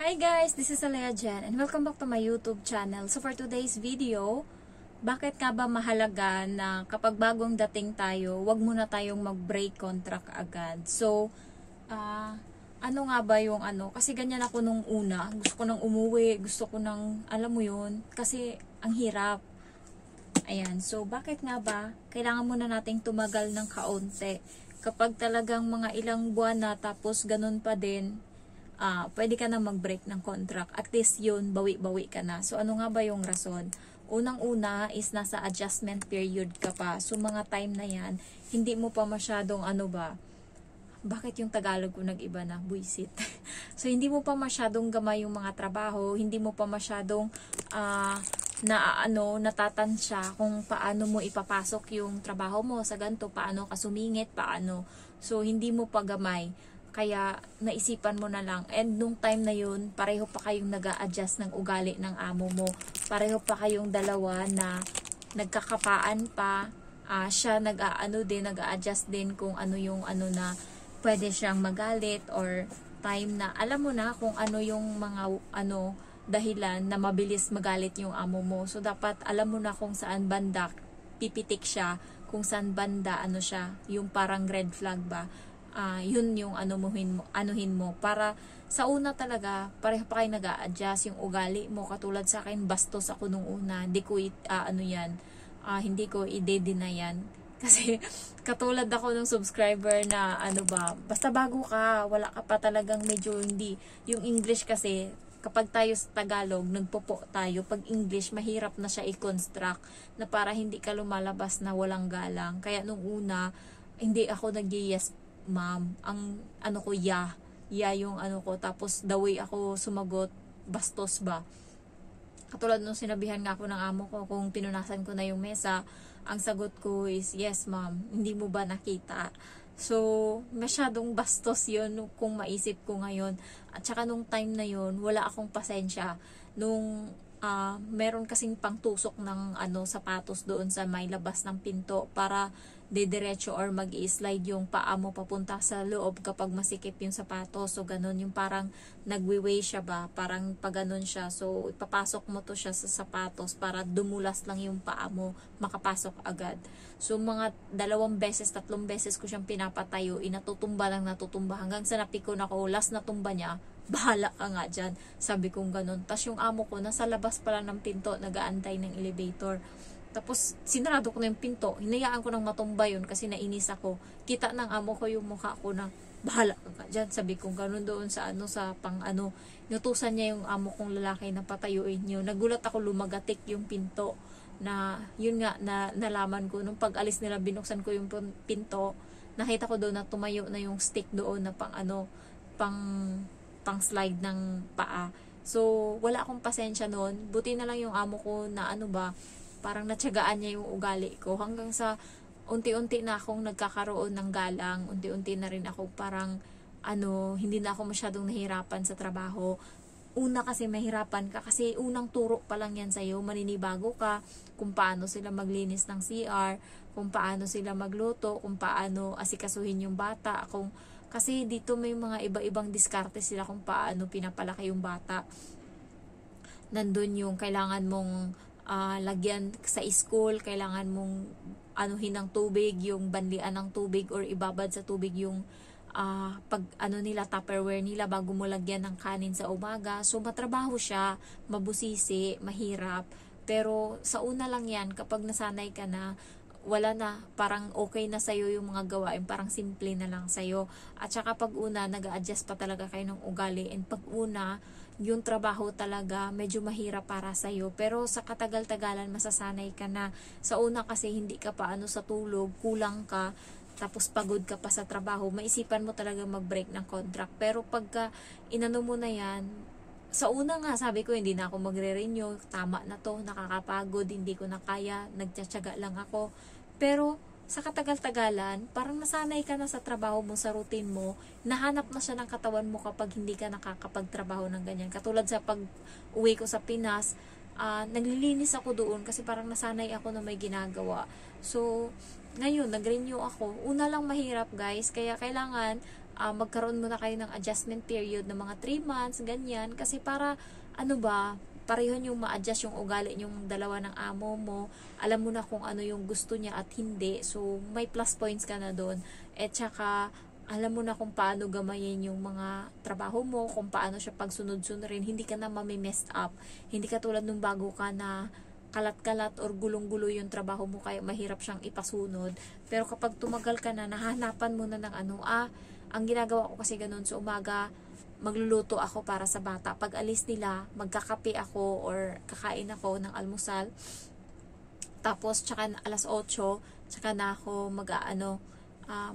Hi guys, this is Alea Jen and welcome back to my YouTube channel. So for today's video, bakit nga ba mahalaga na kapag bagong dating tayo, wag muna tayong mag-break contract agad? So, ano nga ba yung ano? Kasi ganyan ako nung una. Gusto ko nang umuwi, gusto ko nang, alam mo yun, kasi ang hirap. Ayan, so bakit nga ba? Kailangan muna nating tumagal ng kaunti. Kapag talagang mga ilang buwan na tapos ganun pa din, pwede ka na mag-break ng contract. At least yun, bawi-bawi ka na. So, ano nga ba yung rason? Unang-una is nasa adjustment period ka pa. So, mga time na yan, hindi mo pa masyadong bakit yung Tagalog ko nag-iba na? Buisit. So, hindi mo pa masyadong gamay yung mga trabaho. Hindi mo pa masyadong natatansya kung paano mo ipapasok yung trabaho mo sa ganito, paano ka sumingit, paano. So, hindi mo pa gamay. Kaya naisipan mo na lang. And nung time na yun, pareho pa kayong nag-a-adjust ng ugali ng amo mo. Pareho pa kayong dalawa na nagkakapaan pa. Siya nag-a-adjust din kung ano yung na pwede siyang magalit or time na alam mo na kung ano yung mga dahilan na mabilis magalit yung amo mo. So dapat alam mo na kung saan banda pipitik siya, kung saan banda siya, yung parang red flag ba. Yun yung anuhin mo para sa una talaga pareho pa kayo nag-a-adjust yung ugali mo. Katulad sa akin, bastos ako nung una, hindi ko hindi ko i-deny yan kasi katulad ako ng subscriber na basta bago ka, wala ka pa talagang medyo hindi yung English. Kasi kapag tayo sa Tagalog nagpopo tayo, pag English mahirap na siya i-construct na para hindi ka lumalabas na walang galang. Kaya nung una hindi ako nag-yes ma'am, ang ko yung ko, tapos the way ako sumagot, bastos ba. Katulad nung sinabihan nga ako ng amo ko kung pinunasan ko na yung mesa, ang sagot ko is, yes ma'am, hindi mo ba nakita? So, masyadong bastos yun kung maisip ko ngayon. At saka nung time na yun, wala akong pasensya. Nung meron kasing pangtusok ng sapatos doon sa may labas ng pinto para didiretso or mag-i-slide yung paa mo papunta sa loob kapag masikip yung sapatos. So, ganun yung parang nagwi-way siya ba? Parang pag ganun siya. So, ipapasok mo to siya sa sapatos para dumulas lang yung paa mo, makapasok agad. So, mga 2 beses, 3 beses ko siyang pinapatayo, inatutumba lang natutumba. Hanggang sa napikon ako, last na tumba niya, bahala ka nga dyan. Sabi kong ganun. Tapos yung amo ko, nasa labas pala ng pinto, nag-aantay ng elevator. Tapos, sinarado ko na yung pinto. Hinayaan ko nang matumba yun kasi nainis ako. Kita ng amo ko yung mukha ko na, bahala ka dyan. Sabi kong ganun doon sa inutusan niya yung amo kong lalaki na patayuin niyo. Nagulat ako, lumagatik yung pinto. Na, yun nga, na nalaman ko. Nung pag-alis nila, binuksan ko yung pinto. Nakita ko doon na tumayo na yung stick doon na pang slide ng paa. So, wala akong pasensya noon. Buti na lang yung amo ko na parang natsagaan niya yung ugali ko. Hanggang sa unti-unti na akong nagkakaroon ng galang. Unti-unti na rin ako parang hindi na ako masyadong nahirapan sa trabaho. Una kasi mahirapan ka kasi unang turo pa lang yan sa'yo. Maninibago ka kung paano sila maglinis ng CR, kung paano sila magluto, kung paano asikasuhin yung bata, kasi dito may mga iba-ibang diskarte sila kung paano pinapalaki yung bata. Nandun yung kailangan mong lagyan sa school, kailangan mong anuhin ng tubig, yung banlian ng tubig or ibabad sa tubig yung Tupperware nila bago mo lagyan ng kanin sa umaga. So matrabaho siya, mabusisi, mahirap. Pero sa una lang yan, kapag nasanay ka na, wala na, parang okay na sa'yo yung mga gawain, parang simple na lang sa'yo. At saka pag una, nag-a-adjust pa talaga kayo ng ugali. And pag una, yung trabaho talaga medyo mahirap para sa'yo. Pero sa katagal-tagalan, masasanay ka na. Sa una kasi hindi ka pa sa tulog, kulang ka, tapos pagod ka pa sa trabaho, maisipan mo talaga mag-break ng contract. Pero pagka inano mo na yan, sa una nga sabi ko hindi na ako magre-renew, tama na to, nakakapagod, hindi ko na kaya, nagtsatsaga lang ako. Pero sa katagal-tagalan, parang nasanay ka na sa trabaho mo, sa routine mo, nahanap na siya ng katawan mo kapag hindi ka nakakapagtrabaho ng ganyan. Katulad sa pag-uwi ko sa Pinas, naglilinis ako doon kasi parang nasanay ako na may ginagawa. So, ngayon, nag-renew ako. Una lang mahirap guys, kaya kailangan magkaroon muna kayo ng adjustment period ng mga 3 months, ganyan. Kasi para, ano ba, pareho yung ma-adjust yung ugali yung dalawa ng amo mo. Alam mo na kung ano yung gusto niya at hindi. So, may plus points ka na doon. At saka, alam mo na kung paano gamayin yung mga trabaho mo, kung paano siya pagsunod-sunod rin. Hindi ka na messed up. Hindi ka tulad nung bago ka na kalat-kalat or gulong-gulo yung trabaho mo kaya mahirap siyang ipasunod. Pero kapag tumagal ka na, nahanapan mo na ng ang ginagawa ko kasi ganun sa umaga, magluluto ako para sa bata. Pag alis nila, magkakape ako or kakain ako ng almusal. Tapos, tsaka alas 8, tsaka na ako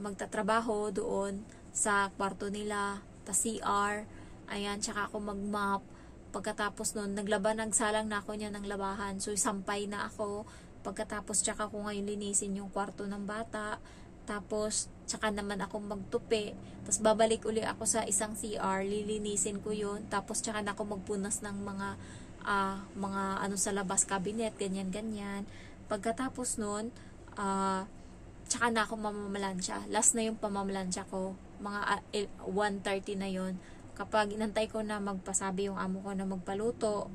magtatrabaho doon sa kwarto nila, ta CR, ayan, tsaka ako magmap. Pagkatapos nun, nagsalang na ako niya ng labahan. So, sampay na ako. Pagkatapos, tsaka ko ngayon linisin yung kwarto ng bata. Tapos, tsaka naman ako magtupi. Tapos, babalik uli ako sa isang CR. Lilinisin ko yun. Tapos, tsaka na ako magpunas ng mga sa labas, cabinet, ganyan-ganyan. Pagkatapos nun, tsaka na ako mamamalansya. Last na yung pamamalansya ko. Mga 1:30 na yon. Kapag inantay ko na magpasabi yung amo ko na magpaluto,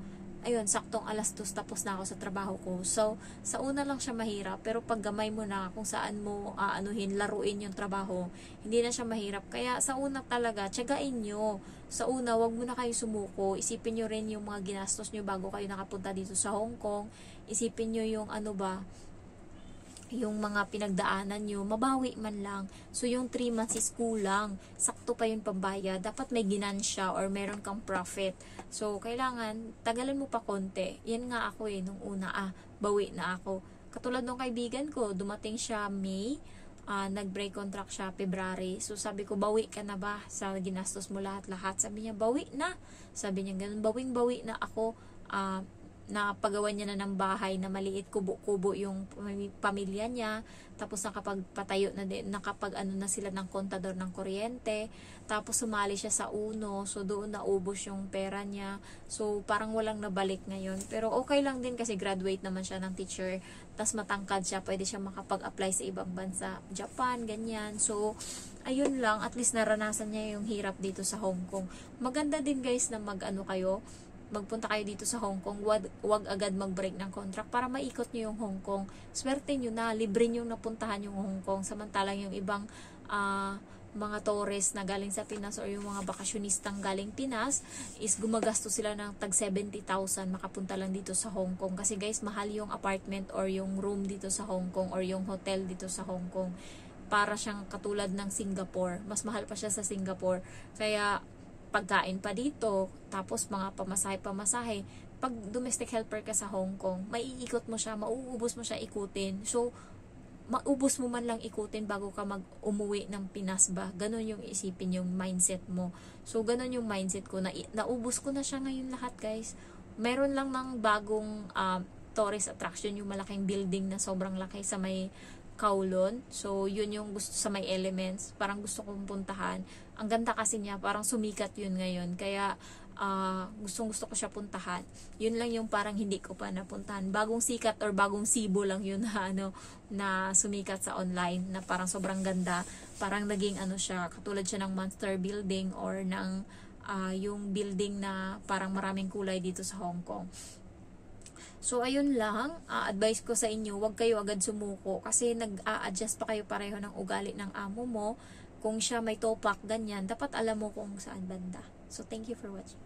ayun, saktong alas 2 tapos na ako sa trabaho ko. So, sa una lang siya mahirap, pero pag gamay mo na kung saan mo laruin yung trabaho, hindi na siya mahirap. Kaya sa una talaga, tiyagain nyo. Sa una, wag mo na kayo sumuko. Isipin nyo rin yung mga ginastos nyo bago kayo nakapunta dito sa Hong Kong. Isipin nyo yung yung mga pinagdaanan nyo, mabawi man lang. So, yung 3 months is kulang. Sakto pa yung pambayad. Dapat may ginansya or meron kang profit. So, kailangan, tagalan mo pa konti. Yan nga ako nung una, bawi na ako. Katulad nung kaibigan ko, dumating siya May, nag-break contract siya February. So, sabi ko, bawi ka na ba sa ginastos mo lahat-lahat? Sabi niya, bawi na. Sabi niya, ganun, bawing-bawi na ako, napagawa niya na ng bahay na maliit, kubo-kubo yung pamilya niya, tapos nakapagpatayo na din, na sila ng kontador ng kuryente, tapos sumali siya sa Uno, so doon naubos yung pera niya, so parang walang nabalik ngayon, pero okay lang din kasi graduate naman siya ng teacher, tapos matangkad siya, pwede siya makapag-apply sa ibang bansa, Japan, ganyan, so ayun lang, at least naranasan niya yung hirap dito sa Hong Kong. Maganda din guys na magpunta kayo dito sa Hong Kong, wag agad mag-break ng contract para maikot nyo yung Hong Kong. Swerte nyo na, libre nyo napuntahan yung Hong Kong. Samantalang yung ibang mga tourist na galing sa Pinas or yung mga bakasyonistang galing Pinas is gumagasto sila ng tag 70,000 makapunta lang dito sa Hong Kong. Kasi guys, mahal yung apartment or yung room dito sa Hong Kong or yung hotel dito sa Hong Kong. Para siyang katulad ng Singapore. Mas mahal pa siya sa Singapore. Kaya pagkain pa dito, tapos mga pamasahe. Pag domestic helper ka sa Hong Kong, maiikot mo siya, mauubos mo siya ikutin. So, maubos mo man lang ikutin bago ka umuwi ng Pinas ba? Ganon yung isipin yung mindset mo. So, ganon yung mindset ko. Naubos ko na siya ngayon lahat, guys. Meron lang ng bagong tourist attraction, yung malaking building na sobrang laki sa may Kowloon. So, yun yung gusto sa may Elements. Parang gusto kong puntahan. Ang ganda kasi niya, parang sumikat yun ngayon. Kaya, gustong-gusto ko siya puntahan. Yun lang yung parang hindi ko pa napuntahan. Bagong sikat or bagong Cebu lang yun na sumikat sa online na parang sobrang ganda. Parang naging siya, katulad siya ng Monster Building or ng yung building na parang maraming kulay dito sa Hong Kong. So, ayun lang. Advice ko sa inyo, huwag kayo agad sumuko kasi nag-a-adjust pa kayo pareho ng ugali ng amo mo. Kung siya may topak, ganyan, dapat alam mo kung saan banda. So, thank you for watching.